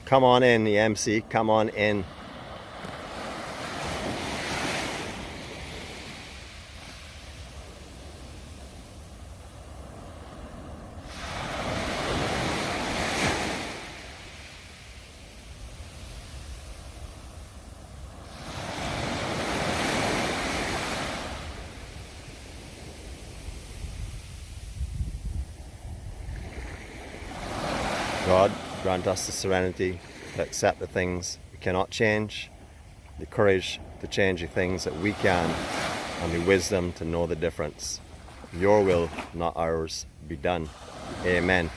Come on in, the MC, come on in. God, grant us the serenity to accept the things we cannot change, the courage to change the things that we can, and the wisdom to know the difference. Your will, not ours, be done. Amen.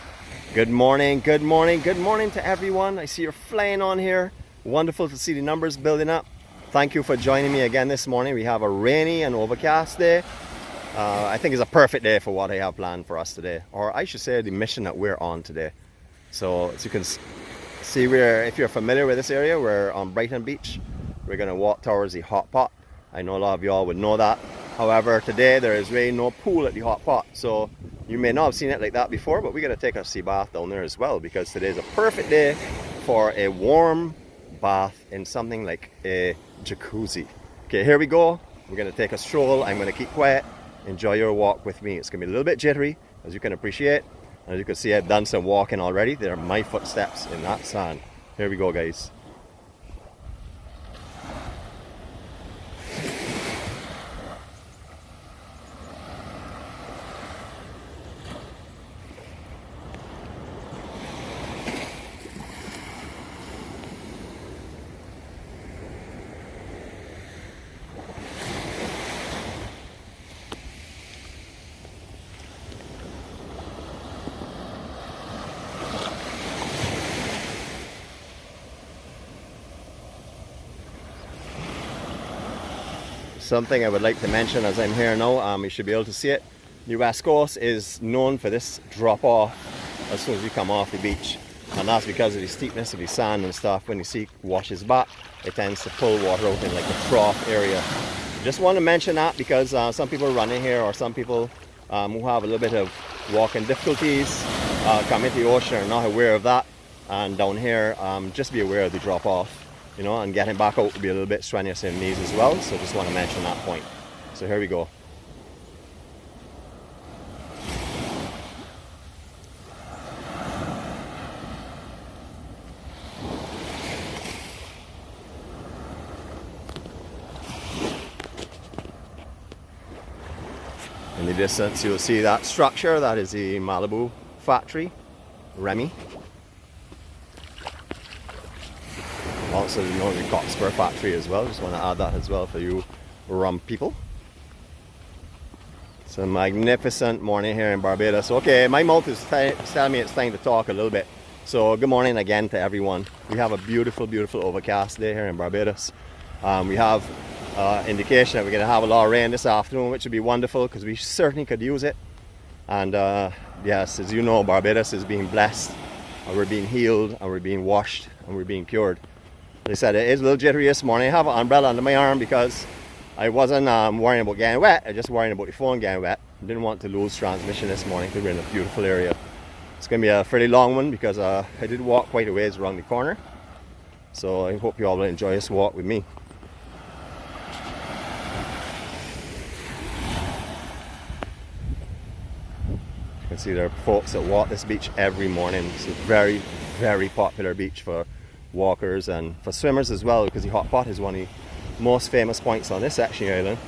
Good morning, good morning, good morning to everyone. I see you're flying on here. Wonderful to see the numbers building up. Thank you for joining me again this morning. We have a rainy and overcast day. I think it's a perfect day for what I have planned for us today, or I should say the mission that we're on today. So as you can see, if you're familiar with this area, we're on Brighton Beach. We're going to walk towards the hot pot. I know a lot of y'all would know that. However, today there is really no pool at the hot pot. So you may not have seen it like that before, but we're going to take a sea bath down there as well, because today is a perfect day for a warm bath in something like a jacuzzi. Okay, here we go. We're going to take a stroll. I'm going to keep quiet. Enjoy your walk with me. It's going to be a little bit jittery, as you can appreciate. As you can see, I've done some walking already. There are my footsteps in that sand. Here we go, guys. Something I would like to mention as I'm here now, you should be able to see it. The West Coast is known for this drop off as soon as you come off the beach, and that's because of the steepness of the sand and stuff. When the sea washes back, it tends to pull water out in like a trough area. Just want to mention that because some people running here, or some people who have a little bit of walking difficulties coming to the ocean are not aware of that. And down here, just be aware of the drop off. You know, and getting back out will be a little bit strenuous in the knees as well, so just want to mention that point. So here we go. In the distance you'll see that structure. That is the Malibu factory, Remy. Also, you know, the Cockspur factory as well. Just want to add that as well for you rum people. It's a magnificent morning here in Barbados. Okay, my mouth is telling me it's time to talk a little bit. So good morning again to everyone. We have a beautiful, beautiful overcast day here in Barbados. We have indication that we're going to have a lot of rain this afternoon, which would be wonderful because we certainly could use it. And yes, as you know, Barbados is being blessed. And we're being healed, and we're being washed, and we're being cured. They said it is a little jittery this morning. I have an umbrella under my arm because I wasn't worrying about getting wet. I just worrying about the phone getting wet. Didn't want to lose transmission this morning because we're in a beautiful area. It's going to be a fairly long one because I did walk quite a ways around the corner. So I hope you all will enjoy this walk with me. You can see there are folks that walk this beach every morning. It's a very, very popular beach for walkers and for swimmers as well, because the hot pot is one of the most famous points on this section of the island.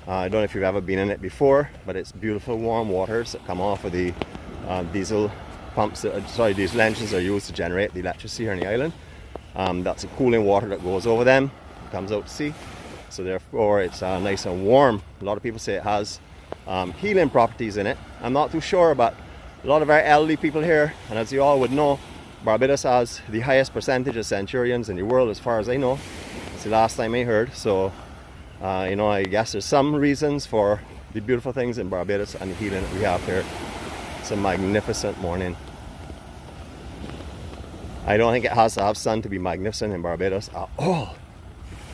I don't know if you've ever been in it before, but it's beautiful warm waters that come off of the diesel pumps, diesel engines are used to generate the electricity here on the island. That's the cooling water that goes over them, comes out to sea, so therefore it's nice and warm. A lot of people say it has healing properties in it. I'm not too sure, but a lot of our elderly people here, and as you all would know, Barbados has the highest percentage of centurions in the world as far as I know. It's the last time I heard. So, you know, I guess there's some reasons for the beautiful things in Barbados and the healing that we have here. It's a magnificent morning. I don't think it has to have sun to be magnificent in Barbados at all.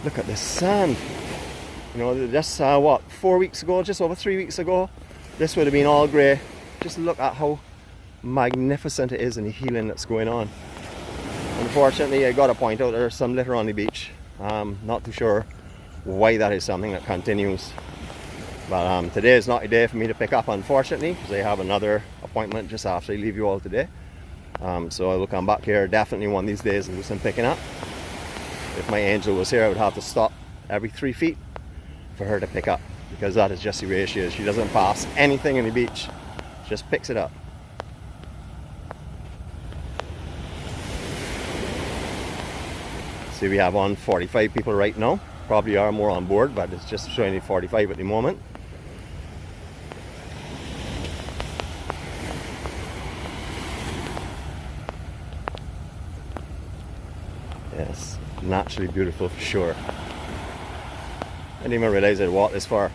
Look at this sand. You know, just what, 4 weeks ago, just over 3 weeks ago, this would have been all grey. Just look at how magnificent it is and the healing that's going on. Unfortunately, I got to point out there's some litter on the beach. Not too sure why that is something that continues. But today is not a day for me to pick up, unfortunately, because I have another appointment just after I leave you all today. So I will come back here definitely one of these days and do some picking up. If my angel was here, I would have to stop every 3 feet for her to pick up, because that is just the way she is. She doesn't pass anything on the beach, just picks it up. See, we have on 45 people right now. Probably are more on board, but it's just showing me 45 at the moment. Yes, naturally beautiful for sure. I didn't even realize I'd walked this far.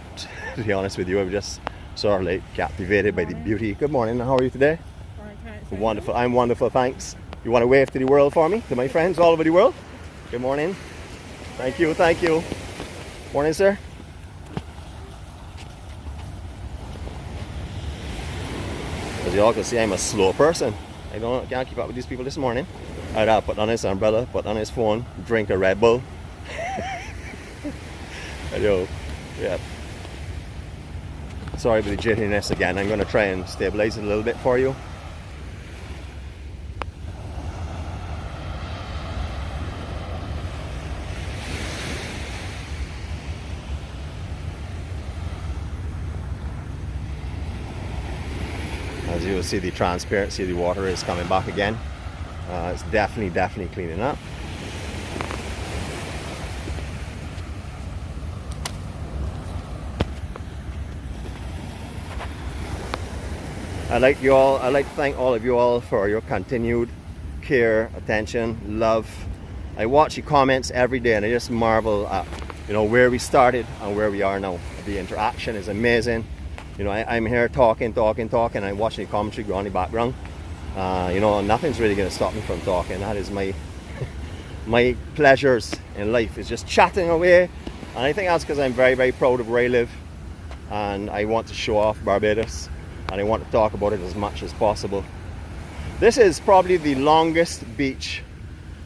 To be honest with you, I was just sort of like captivated by the beauty. Good morning, how are you today? Wonderful, I'm wonderful, thanks. You want to wave to the world for me, to my friends all over the world? Good morning. Thank you, thank you. Morning, sir. As you all can see, I'm a slow person. I can't keep up with these people this morning. I'd have put on his umbrella, put on his phone, drink a Red Bull. Yo, yeah. Sorry for the jittiness again. I'm going to try and stabilize it a little bit for you. As you will see, the transparency of the water is coming back again. It's definitely cleaning up. I'd like to thank all of you all for your continued care, attention, love. I watch your comments every day and I just marvel at, you know, where we started and where we are now. The interaction is amazing. You know, I'm here talking. I'm watching the commentary go on in the background. You know, nothing's really going to stop me from talking. That is my my pleasures in life, is just chatting away. And I think that's because I'm very proud of where I live, and I want to show off Barbados, and I want to talk about it as much as possible. This is probably the longest beach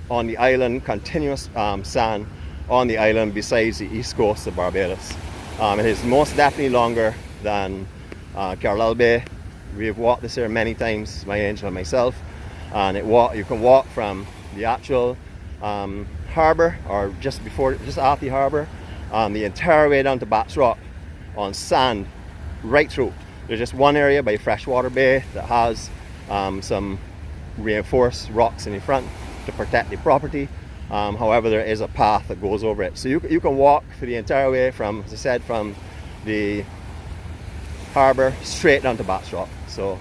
on the island, continuous sand on the island besides the east coast of Barbados. It is most definitely longer than Carlisle Bay. We have walked this here many times, my angel and myself, and you can walk from the actual harbour, or just after the harbour, the entire way down to Bats Rock on sand right through. There's just one area by Freshwater Bay that has some reinforced rocks in the front to protect the property. However, there is a path that goes over it, so you can walk for the entire way from, as I said, from the harbour straight down to Bats Rock. So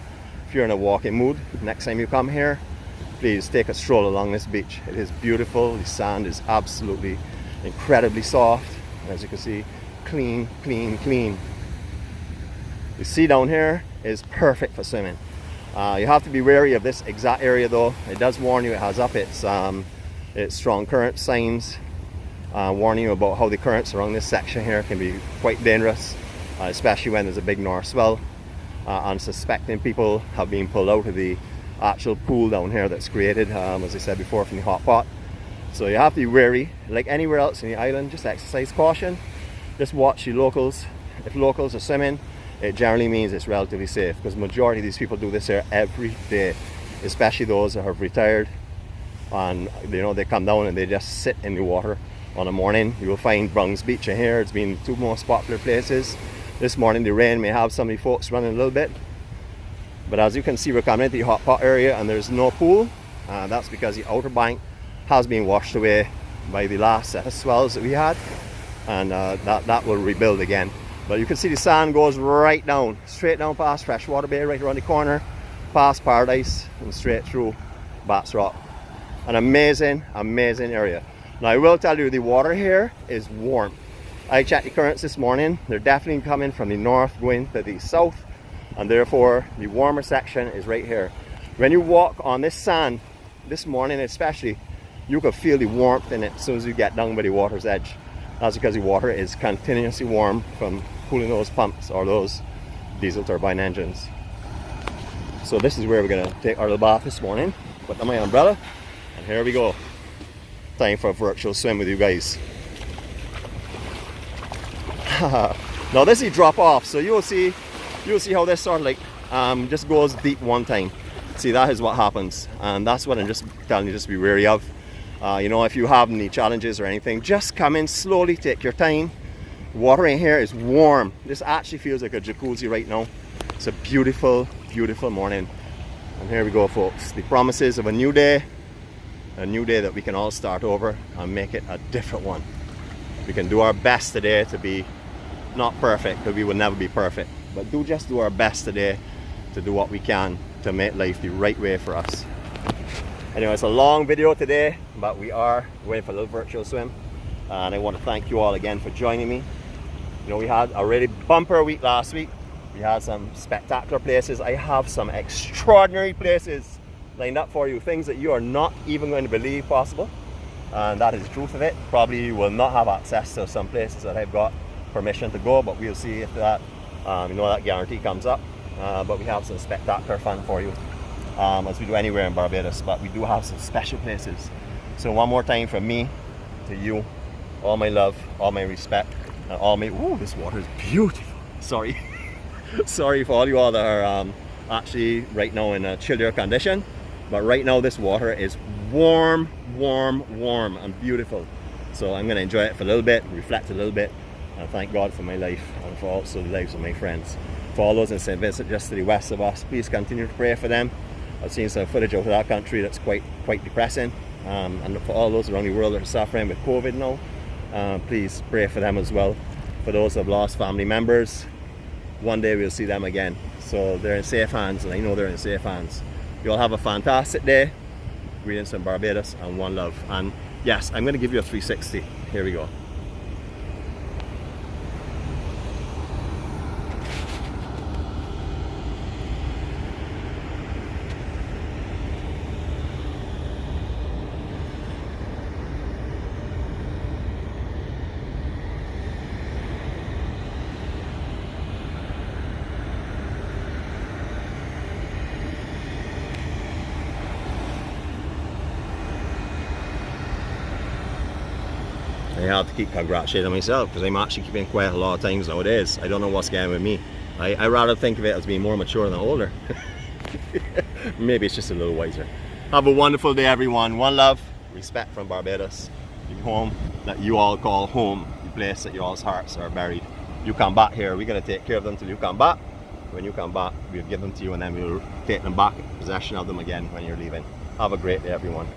if you're in a walking mood, next time you come here, please take a stroll along this beach. It is beautiful. The sand is absolutely incredibly soft. As you can see, clean. The sea down here is perfect for swimming. You have to be wary of this exact area though. It does warn you, it has up its strong current signs, warning you about how the currents around this section here can be quite dangerous, especially when there's a big north swell. Unsuspecting people have been pulled out of the actual pool down here that's created, as I said before, from the hot pot. So you have to be wary. Like anywhere else in the island, just exercise caution. Just watch the locals. If locals are swimming, it generally means it's relatively safe, because the majority of these people do this here every day, especially those that have retired, and you know, they come down and they just sit in the water on a morning. You will find Browns Beach in here. It's been the two most popular places. This morning the rain may have some of the folks running a little bit, but as you can see, we're coming into the hot pot area and there's no pool. That's because the outer bank has been washed away by the last set of swells that we had, and that will rebuild again. But you can see the sand goes right down, straight down past Freshwater Bay, right around the corner, past Paradise, and straight through Bats Rock. An amazing area. Now I will tell you, the water here is warm. I checked the currents this morning. They're definitely coming from the north going to the south, and therefore the warmer section is right here. When you walk on this sand this morning especially, you can feel the warmth in it as soon as you get down by the water's edge. That's because the water is continuously warm from cooling those pumps or those diesel turbine engines. So this is where we're going to take our little bath this morning. Put on my umbrella, And here we go. Time for a virtual swim with you guys. Now this is drop off, so you'll see how this sort of like just goes deep one time. See, that is what happens, and that's what I'm just telling you, just be wary of. You know, if you have any challenges or anything, just come in slowly, take your time. Water in here is warm. This actually feels like a jacuzzi right now. It's a beautiful, beautiful morning. And here we go, folks. The promises of a new day that we can all start over and make it a different one. We can do our best today to be not perfect, because we will never be perfect, but just do our best today to do what we can to make life the right way for us. Anyway, it's a long video today, but we are going for a little virtual swim, and I want to thank you all again for joining me. You know, we had a really bumper week last week. We had some spectacular places. I have some extraordinary places lined up for you, things that you are not even going to believe possible, and that is the truth of it. Probably you will not have access to some places that I've got permission to go, but we'll see if that that guarantee comes up. But we have some spectacular fun for you, as we do anywhere in Barbados, but we do have some special places. So one more time from me to you, all my love, all my respect, and all my, ooh, this water is beautiful. Sorry. Sorry for all you all that are actually right now in a chillier condition, but right now this water is warm, warm, warm and beautiful. So I'm going to enjoy it for a little bit, reflect a little bit, and thank God for my life and for also the lives of my friends. For all those in St. Vincent, just to the west of us, please continue to pray for them. I've seen some footage of that country that's quite depressing, and for all those around the world that are suffering with COVID now, please pray for them as well. For those who have lost family members, one day we'll see them again. So they're in safe hands, and I know they're in safe hands. You all have a fantastic day. Greetings from Barbados, and one love. And yes, I'm going to give you a 360. Here we go. I have to keep congratulating myself, because I'm actually keeping quiet a lot of times nowadays. I don't know what's going on with me. I rather think of it as being more mature than older. Maybe it's just a little wiser. Have a wonderful day, everyone. One love, respect from Barbados. The home that you all call home, the place that your all's hearts are buried. You come back here, we're going to take care of them till you come back. When you come back, we'll give them to you, and then we'll take them back, possession of them again when you're leaving. Have a great day, everyone.